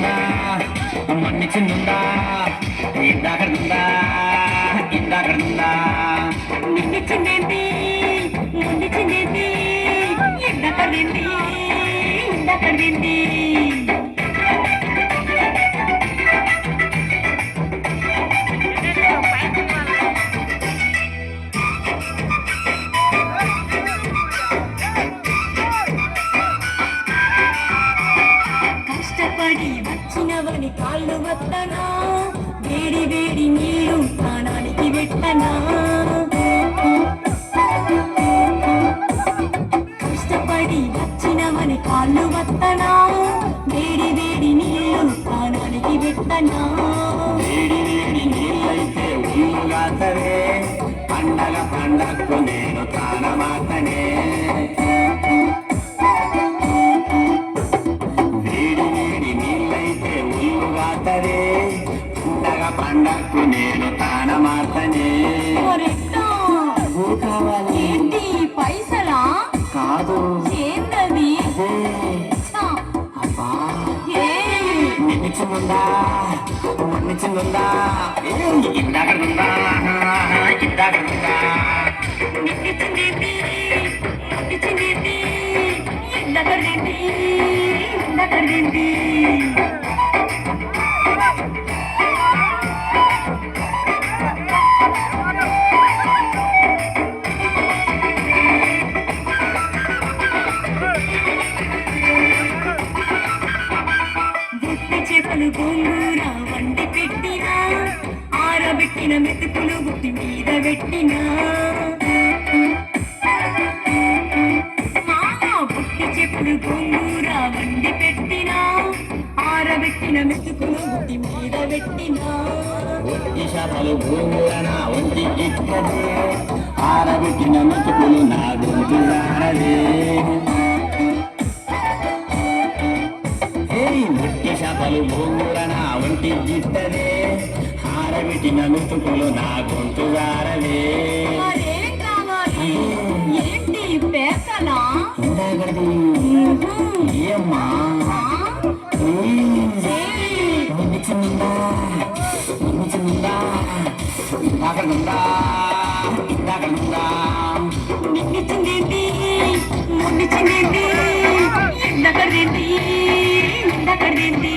మన్నిచిందా మన్నిచిందా ఇందాకడుందా ఇందాకడుందా మన్నిచిందేంటి మన్నిచిందేంటి ఇందాకడింది ఇందాకడింది కష్టపడి వచ్చినవని కాళ్ళు వత్తనా వేడి వేడి నీళ్ళు ప్రాణానికి పెట్టనా కష్టపడి వచ్చినవని కాళ్ళు వత్తనా వేడి వేడి నీళ్ళు ప్రాణానికి పెట్టనా వేడి వేడి నీళ్ళైతే ఉల్లుగాతరే పండగ పండగకు నేను తానమాతనే వేడి వేడి నీళ్ళైతే ఉల్లుగాతరే పండగ పండగకు నేను తానమాతనే కావాలి ఏంటి పైసలా కాదు ఏంటది అబ్బా మన్నిచిందా మన్నిచిందా ఇందాకడుందా ఇందాకడుందా మన్నిచిందేంటి మన్నిచిందేంటి ఇందాకడింది ఇందాకడింది చేపలు గోంగూర వండి పెట్టినా ఆరబెట్టిన మెతుకులు గుట్టి మీద పెట్టినా బుట్టి చెప్పులు గోంగూర వండి పెట్టినా ఆరబెట్టిన మెతుకులు గుట్టి మీద పెట్టినా ఒట్టి చేపలు గోంగూర ఒంటి ఇక్కడే ఆరబెట్టిన మెతుకులు నా గొంతు జారదే ఒట్టి చేపలు గోంగూర ఒంటి గిట్టదే ఆరబెట్టిన మెతుకులు నా గొంతు జారదే మరేం కావాలి ఏంటి పేసలా ఇందాకది ఏమ్మా మన్నిచిందా మన్నిచిందా ఇందాకడుందా ఇందాకడుందా మన్నిచిందేంటి మన్నిచిందేంటి ఇందాకడింది ఇందాకడింది